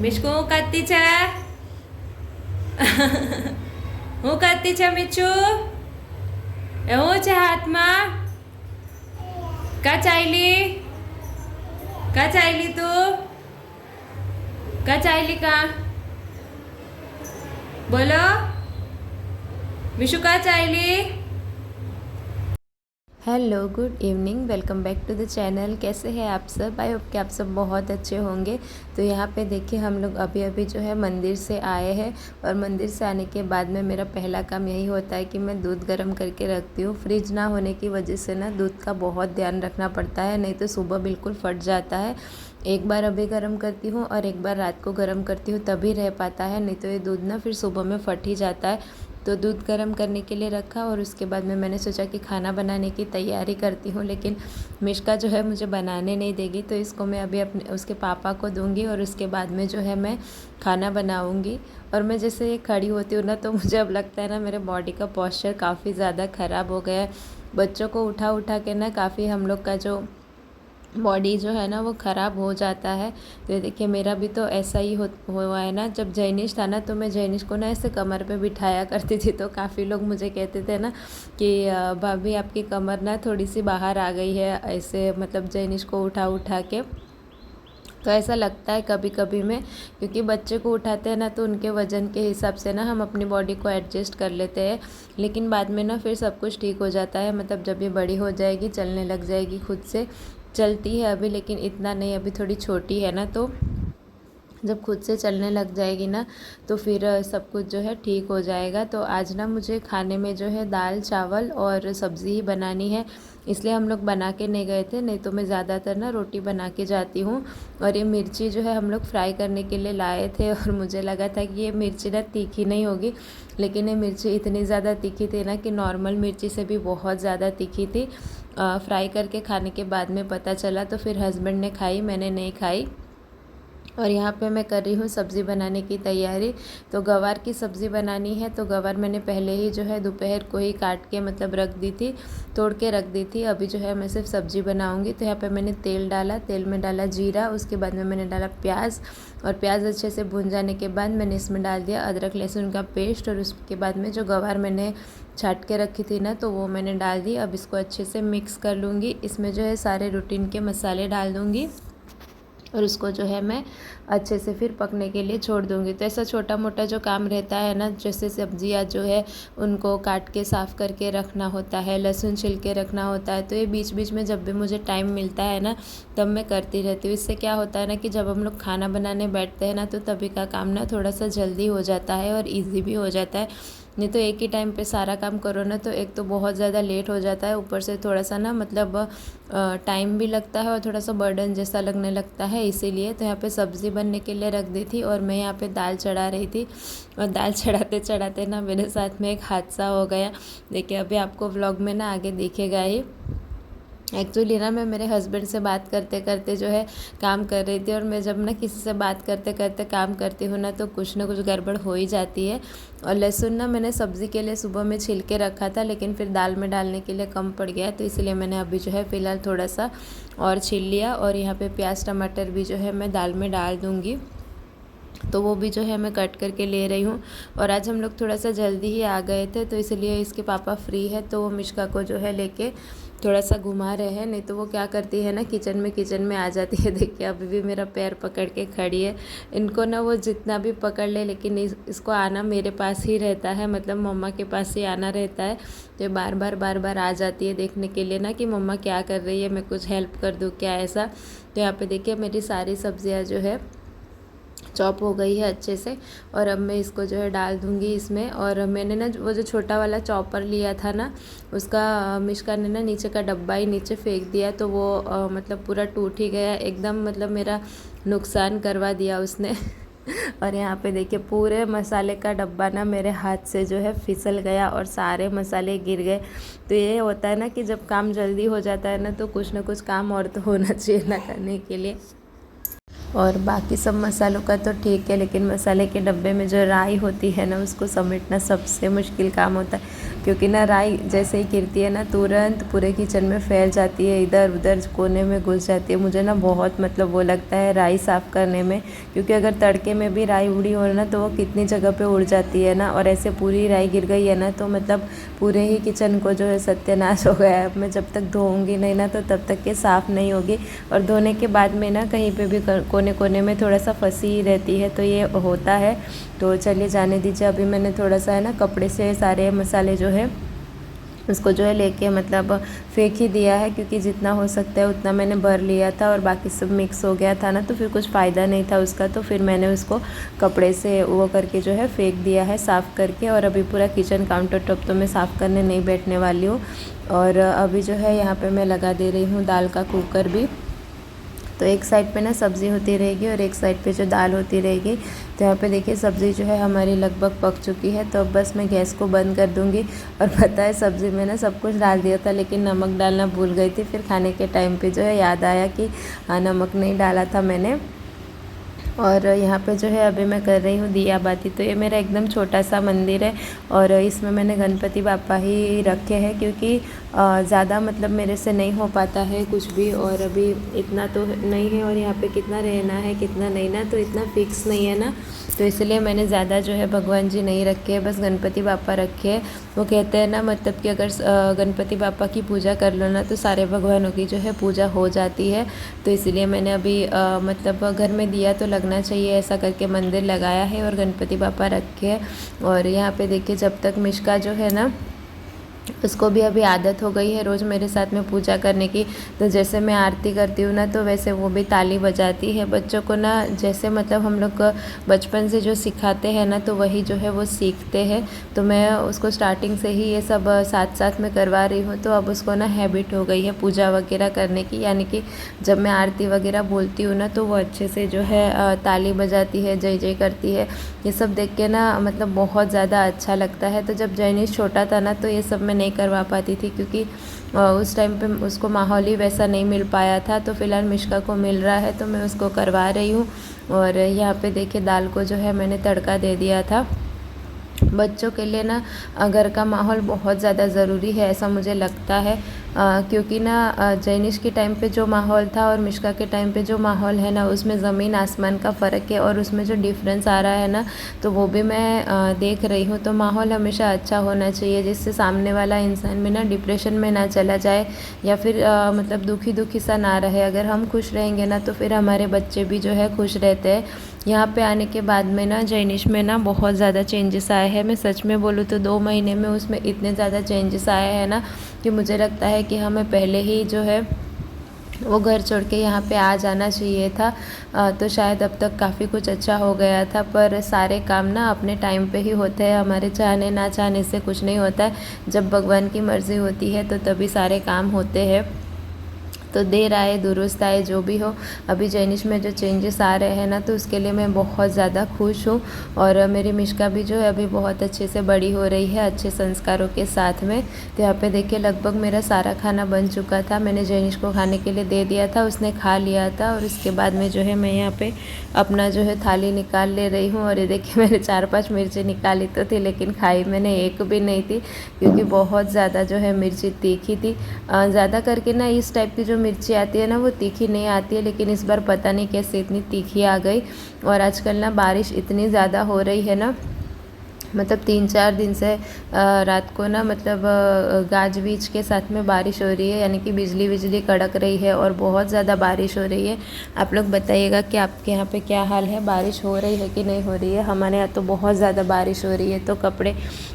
મિશકુ હું કરતી છે હું કરતી છે મીચુ એ હું છે હાથમાં કા ચાલી તું કા ચાલી કા બોલો मिशु का चाइली। Hello good evening, welcome back to the channel. कैसे हैं आप सब? आई होप कि आप सब बहुत अच्छे होंगे। तो यहाँ पे देखिए हम लोग अभी अभी जो है मंदिर से आए हैं और मंदिर से आने के बाद में मेरा पहला काम यही होता है कि मैं दूध गर्म करके रखती हूँ। फ्रिज ना होने की वजह से ना दूध का बहुत ध्यान रखना पड़ता है, नहीं तो सुबह बिल्कुल फट जाता है। एक बार अभी गर्म करती हूँ और एक बार रात को गर्म करती हूँ, तभी रह पाता है, नहीं तो ये दूध ना फिर सुबह में फट ही जाता है। तो दूध गर्म करने के लिए रखा और उसके बाद में मैंने सोचा कि खाना बनाने की तैयारी करती हूँ, लेकिन मिश्का जो है मुझे बनाने नहीं देगी, तो इसको मैं अभी अपने उसके पापा को दूंगी और उसके बाद में जो है मैं खाना बनाऊंगी। और मैं जैसे खड़ी होती हूँ ना, तो मुझे अब लगता है ना मेरे बॉडी का पोस्चर काफ़ी ज़्यादा ख़राब हो गया है। बच्चों को उठा उठा के ना काफ़ी हम लोग का जो बॉडी जो है ना वो ख़राब हो जाता है। तो देखिए मेरा भी तो ऐसा ही हुआ है ना। जब जैनिश था ना, तो मैं जैनिश को ना ऐसे कमर पे बिठाया करती थी, तो काफ़ी लोग मुझे कहते थे ना कि भाभी आपकी कमर ना थोड़ी सी बाहर आ गई है, ऐसे मतलब जैनिश को उठा उठा के। तो ऐसा लगता है कभी कभी में, क्योंकि बच्चे को उठाते हैं ना तो उनके वज़न के हिसाब से ना हम अपनी बॉडी को एडजस्ट कर लेते हैं, लेकिन बाद में ना फिर सब कुछ ठीक हो जाता है। मतलब जब ये बड़ी हो जाएगी, चलने लग जाएगी, खुद से चलती है अभी, लेकिन इतना नहीं, अभी थोड़ी छोटी है ना, तो जब खुद से चलने लग जाएगी ना तो फिर सब कुछ जो है ठीक हो जाएगा। तो आज ना मुझे खाने में जो है दाल चावल और सब्ज़ी ही बनानी है, इसलिए हम लोग बना के नहीं गए थे, नहीं तो मैं ज़्यादातर ना रोटी बना के जाती हूँ। और ये मिर्ची जो है हम लोग फ्राई करने के लिए लाए थे और मुझे लगा था कि ये मिर्ची ना तीखी नहीं होगी, लेकिन ये मिर्ची इतनी ज़्यादा तीखी थी ना कि नॉर्मल मिर्ची से भी बहुत ज़्यादा तीखी थी। फ्राई करके खाने के बाद में पता चला, तो फिर हस्बैंड ने खाई, मैंने नहीं खाई। और यहाँ पे मैं कर रही हूँ सब्ज़ी बनाने की तैयारी। तो गवार की सब्ज़ी बनानी है, तो गवार मैंने पहले ही जो है दोपहर को ही काट के मतलब रख दी थी, तोड़ के रख दी थी। अभी जो है मैं सिर्फ सब्ज़ी बनाऊँगी। तो यहाँ पे मैंने तेल डाला, तेल में डाला जीरा, उसके बाद में मैंने डाला प्याज, और प्याज अच्छे से भून जाने के बाद मैंने इसमें डाल दिया अदरक लहसुन का पेस्ट, और उसके बाद में जो गवार मैंने छाट के रखी थी ना, तो वो मैंने डाल दी। अब इसको अच्छे से मिक्स कर लूँगी। इसमें जो है सारे रूटीन के मसाले डाल दूँगी और उसको जो है मैं अच्छे से फिर पकने के लिए छोड़ दूँगी। तो ऐसा छोटा मोटा जो काम रहता है ना, जैसे सब्जियाँ जो है उनको काट के साफ़ करके रखना होता है, लहसुन छिल के रखना होता है, तो ये बीच बीच में जब भी मुझे टाइम मिलता है ना तब मैं करती रहती हूँ। इससे क्या होता है ना कि जब हम लोग खाना बनाने बैठते हैं ना, तो तभी का काम ना थोड़ा सा जल्दी हो जाता है और ईजी भी हो जाता है। नहीं तो एक ही टाइम पे सारा काम करो ना, तो एक तो बहुत ज़्यादा लेट हो जाता है, ऊपर से थोड़ा सा ना मतलब टाइम भी लगता है और थोड़ा सा बर्डन जैसा लगने लगता है। इसीलिए तो यहाँ पे सब्ज़ी बनने के लिए रख दी थी और मैं यहाँ पे दाल चढ़ा रही थी। और दाल चढ़ाते चढ़ाते ना मेरे साथ में एक हादसा हो गया। देखिए अभी आपको व्लॉग में ना आगे दिखेगा ही। एक्चुअली ना मैं मेरे हस्बैंड से बात करते करते जो है काम कर रही थी, और मैं जब ना किसी से बात करते करते काम करती हूँ ना, तो कुछ ना कुछ गड़बड़ हो ही जाती है। और लहसुन ना मैंने सब्ज़ी के लिए सुबह में छिल के रखा था, लेकिन फिर दाल में डालने के लिए कम पड़ गया, तो इसलिए मैंने अभी जो है फ़िलहाल थोड़ा सा और छील लिया। और यहाँ पर प्याज टमाटर भी जो है मैं दाल में डाल दूँगी, तो वो भी जो है मैं कट करके ले रही हूँ। और आज हम लोग थोड़ा सा जल्दी ही आ गए थे, तो इसलिए इसके पापा फ्री है, तो वो मिश्का को जो है लेके थोड़ा सा घुमा रहे हैं। नहीं तो वो क्या करती है ना, किचन में आ जाती है। देखिए अभी भी मेरा पैर पकड़ के खड़ी है। इनको ना वो जितना भी पकड़ ले, लेकिन इसको आना मेरे पास ही रहता है, मतलब मम्मा के पास ही आना रहता है। तो बार बार आ जाती है देखने के लिए ना कि मम्मा क्या कर रही है, मैं कुछ हेल्प कर दूँ क्या, ऐसा। तो यहाँ पे देखिए मेरी सारी सब्जियाँ जो है चॉप हो गई है अच्छे से, और अब मैं इसको जो है डाल दूँगी इसमें। और मैंने ना वो जो छोटा वाला चॉपर लिया था ना, उसका मिश्का ने ना नीचे का डब्बा ही नीचे फेंक दिया, तो वो मतलब पूरा टूट ही गया एकदम, मतलब मेरा नुकसान करवा दिया उसने। और यहाँ पे देखिए पूरे मसाले का डब्बा ना मेरे हाथ से जो है फिसल गया और सारे मसाले गिर गए। तो ये होता है ना कि जब काम जल्दी हो जाता है ना तो कुछ ना कुछ काम और तो होना चाहिए ना करने के लिए। और बाकी सब मसालों का तो ठीक है, लेकिन मसाले के डब्बे में जो राई होती है ना उसको समेटना सबसे मुश्किल काम होता है, क्योंकि ना राई जैसे ही गिरती है ना तुरंत पूरे किचन में फैल जाती है, इधर उधर कोने में घुस जाती है। मुझे ना बहुत मतलब वो लगता है राई साफ़ करने में, क्योंकि अगर तड़के में भी राई उड़ी हो ना तो वो कितनी जगह पे उड़ जाती है ना, और ऐसे पूरी राई गिर गई है ना तो मतलब पूरे ही किचन को जो है सत्यानाश हो गया है। अब मैं जब तक धोऊँगी नहीं ना तो तब तक के साफ़ नहीं होगी, और धोने के बाद में ना कहीं पे भी कोने कोने में थोड़ा सा फंसी रहती है, तो ये होता है। तो चलिए जाने दीजिए। अभी मैंने थोड़ा सा है ना कपड़े से सारे मसाले जो है उसको जो है लेके मतलब फेंक ही दिया है, क्योंकि जितना हो सकता है उतना मैंने भर लिया था और बाकी सब मिक्स हो गया था ना, तो फिर कुछ फ़ायदा नहीं था उसका। तो फिर मैंने उसको कपड़े से वो करके जो है फेंक दिया है साफ़ करके। और अभी पूरा किचन काउंटर टॉप तो मैं साफ़ करने नहीं बैठने वाली हूँ। और अभी जो है यहाँ पे मैं लगा दे रही हूँ दाल का कुकर भी। तो एक साइड पे ना सब्ज़ी होती रहेगी और एक साइड पे जो दाल होती रहेगी। तो यहाँ पे देखिए सब्ज़ी जो है हमारी लगभग पक चुकी है, तो अब बस मैं गैस को बंद कर दूँगी। और पता है सब्ज़ी में ना सब कुछ डाल दिया था, लेकिन नमक डालना भूल गई थी। फिर खाने के टाइम पे जो है याद आया कि हाँ नमक नहीं डाला था मैंने। और यहाँ पे जो है अभी मैं कर रही हूँ दिया बाती। तो ये मेरा एकदम छोटा सा मंदिर है और इसमें मैंने गणपति बापा ही रखे हैं, क्योंकि ज़्यादा मतलब मेरे से नहीं हो पाता है कुछ भी, और अभी इतना तो नहीं है। और यहाँ पे कितना रहना है कितना नहीं ना, तो इतना फिक्स नहीं है ना, तो इसलिए मैंने ज़्यादा जो है भगवान जी नहीं रखे हैं, बस गणपति बापा रखे हैं। वो कहते हैं ना मतलब कि अगर गणपति बापा की पूजा कर लो ना तो सारे भगवानों की जो है पूजा हो जाती है। तो इसलिए मैंने अभी मतलब घर में दिया तो लगना चाहिए ऐसा करके मंदिर लगाया है और गणपति बापा रखे हैं। और यहाँ पे देखिए जब तक मिष्का जो है ना उसको भी अभी आदत हो गई है रोज़ मेरे साथ में पूजा करने की। तो जैसे मैं आरती करती हूँ ना तो वैसे वो भी ताली बजाती है। बच्चों को ना जैसे मतलब हम लोग बचपन से जो सिखाते हैं ना तो वही जो है वो सीखते हैं। तो मैं उसको स्टार्टिंग से ही ये सब साथ साथ में करवा रही हूँ, तो अब उसको ना हैबिट हो गई है पूजा वगैरह करने की। यानी कि जब मैं आरती वगैरह बोलती हूँ ना तो वो अच्छे से जो है ताली बजाती है, जय जय करती है। ये सब देख के ना मतलब बहुत ज़्यादा अच्छा लगता है। तो जब जैनिश छोटा था ना तो ये सब मैं नहीं करवा पाती थी, क्योंकि उस टाइम पे उसको माहौल ही वैसा नहीं मिल पाया था। तो फ़िलहाल मिष्का को मिल रहा है तो मैं उसको करवा रही हूँ। और यहाँ पे देखिए दाल को जो है मैंने तड़का दे दिया था। बच्चों के लिए ना घर का माहौल बहुत ज़्यादा ज़रूरी है ऐसा मुझे लगता है, क्योंकि ना जैनिश के टाइम पे जो माहौल था और मिष्का के टाइम पे जो माहौल है ना उसमें ज़मीन आसमान का फ़र्क है। और उसमें जो डिफरेंस आ रहा है ना तो वो भी मैं देख रही हूँ। तो माहौल हमेशा अच्छा होना चाहिए, जिससे सामने वाला इंसान भी ना डिप्रेशन में ना चला जाए या फिर मतलब दुखी दुखी सा ना रहे। अगर हम खुश रहेंगे ना तो फिर हमारे बच्चे भी जो है खुश रहते हैं। यहाँ पे आने के बाद में ना जैनिश में ना बहुत ज़्यादा चेंजेस आए हैं। मैं सच में बोलूँ तो 2 महीने में उसमें इतने ज़्यादा चेंजेस आए हैं ना कि मुझे लगता है कि हमें पहले ही जो है वो घर छोड़ के यहाँ पे आ जाना चाहिए था। तो शायद अब तक काफ़ी कुछ अच्छा हो गया था, पर सारे काम ना अपने टाइम पे ही होते हैं। हमारे चाहने ना चाहने से कुछ नहीं होता है। जब भगवान की मर्ज़ी होती है तो तभी सारे काम होते हैं। तो देर आए दुरुस्त आए जो भी हो, अभी जैनिश में जो चेंजेस आ रहे हैं ना तो उसके लिए मैं बहुत ज़्यादा खुश हूँ। और मेरी मिष्का भी जो है अभी बहुत अच्छे से बड़ी हो रही है अच्छे संस्कारों के साथ में। तो यहाँ पे देखिए लगभग मेरा सारा खाना बन चुका था। मैंने जैनिश को खाने के लिए दे दिया था, उसने खा लिया था। और उसके बाद में जो है मैं यहाँ पे अपना जो है थाली निकाल ले रही हूँ। और ये देखिए मैंने 4-5 मिर्ची निकाली तो थी, लेकिन खाई मैंने एक भी नहीं थी, क्योंकि बहुत ज़्यादा जो है मिर्ची तीखी थी। ज़्यादा करके ना इस टाइप की जो मिर्ची आती है ना वो तीखी नहीं आती है, लेकिन इस बार पता नहीं कैसे इतनी तीखी आ गई। और आजकल ना बारिश इतनी ज़्यादा हो रही है ना, मतलब 3-4 दिन से रात को ना मतलब गाजवीज के साथ में बारिश हो रही है, यानी कि बिजली कड़क रही है और बहुत ज़्यादा बारिश हो रही है। आप लोग बताइएगा कि आपके यहाँ पे क्या हाल है, बारिश हो रही है कि नहीं हो रही है। हमारे यहाँ तो बहुत ज़्यादा बारिश हो रही है, तो कपड़े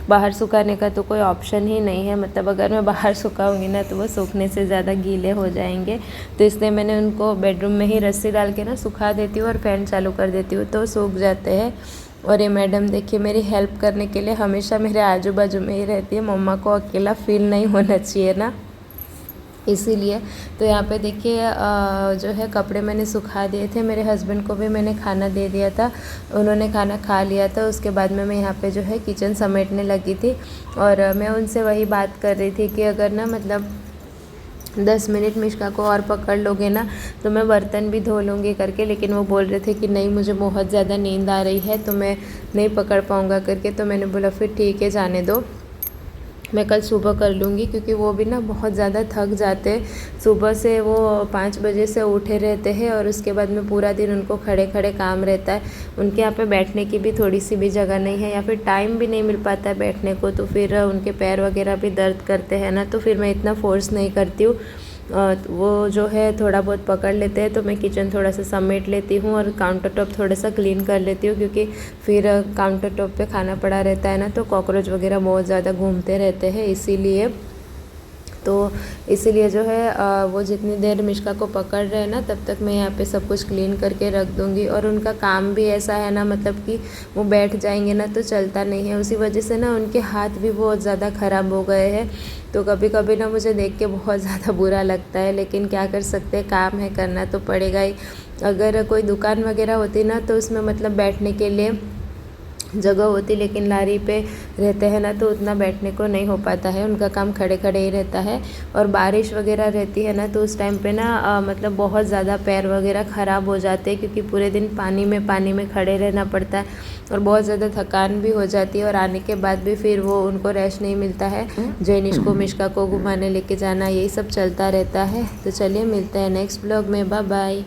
बाहर सुखाने का तो कोई ऑप्शन ही नहीं है। मतलब अगर मैं बाहर सुखाऊंगी ना तो वो सूखने से ज़्यादा गीले हो जाएंगे। तो इसलिए मैंने उनको बेडरूम में ही रस्सी डाल के ना सुखा देती हूँ और फ़ैन चालू कर देती हूँ, तो सूख जाते हैं। और ये मैडम देखिए मेरी हेल्प करने के लिए हमेशा मेरे आजू बाजू में ही रहती है। मम्मा को अकेला फील नहीं होना चाहिए ना। इसीलिए। तो यहाँ पे देखिए जो है कपड़े मैंने सुखा दिए थे, मेरे हस्बैंड को भी मैंने खाना दे दिया था, उन्होंने खाना खा लिया था। उसके बाद में मैं यहाँ पे जो है किचन समेटने लगी थी और मैं उनसे वही बात कर रही थी कि अगर ना मतलब 10 मिनट मिष्का को और पकड़ लोगे ना तो मैं बर्तन भी धो लूँगी करके, लेकिन वो बोल रहे थे कि नहीं मुझे बहुत ज़्यादा नींद आ रही है तो मैं नहीं पकड़ पाऊँगा करके। तो मैंने बोला फिर ठीक है जाने दो, मैं कल सुबह कर लूँगी, क्योंकि वो भी ना बहुत ज़्यादा थक जाते हैं। सुबह से वो 5 बजे से उठे रहते हैं और उसके बाद में पूरा दिन उनको खड़े खड़े काम रहता है। उनके यहाँ पे बैठने की भी थोड़ी सी भी जगह नहीं है या फिर टाइम भी नहीं मिल पाता है बैठने को, तो फिर उनके पैर वगैरह भी दर्द करते हैं ना, तो फिर मैं इतना फोर्स नहीं करती हूँ। वो जो है थोड़ा बहुत पकड़ लेते हैं तो मैं किचन थोड़ा सा समेट लेती हूँ और काउंटर टॉप थोड़ा सा क्लीन कर लेती हूँ, क्योंकि फिर काउंटर टॉप पे खाना पड़ा रहता है ना तो कॉकरोच वगैरह बहुत ज़्यादा घूमते रहते हैं। इसीलिए जो है वो जितनी देर मिष्का को पकड़ रहे हैं ना तब तक मैं यहाँ पे सब कुछ क्लीन करके रख दूँगी। और उनका काम भी ऐसा है ना, मतलब कि वो बैठ जाएंगे ना तो चलता नहीं है, उसी वजह से ना उनके हाथ भी बहुत ज़्यादा ख़राब हो गए हैं। तो कभी कभी ना मुझे देख के बहुत ज़्यादा बुरा लगता है, लेकिन क्या कर सकते हैं, काम है करना तो पड़ेगा ही। अगर कोई दुकान वगैरह होती ना तो उसमें मतलब बैठने के लिए जगह होती, लेकिन लारी पे रहते हैं ना तो उतना बैठने को नहीं हो पाता है, उनका काम खड़े खड़े ही रहता है। और बारिश वगैरह रहती है ना तो उस टाइम पे ना मतलब बहुत ज़्यादा पैर वगैरह ख़राब हो जाते हैं, क्योंकि पूरे दिन पानी में खड़े रहना पड़ता है और बहुत ज़्यादा थकान भी हो जाती है। और आने के बाद भी फिर वो उनको रेस्ट नहीं मिलता है, जैनिश को मिष्का को घुमाने लेके जाना, यही सब चलता रहता है। तो चलिए मिलते हैं नेक्स्ट ब्लॉग में, बाय बाय।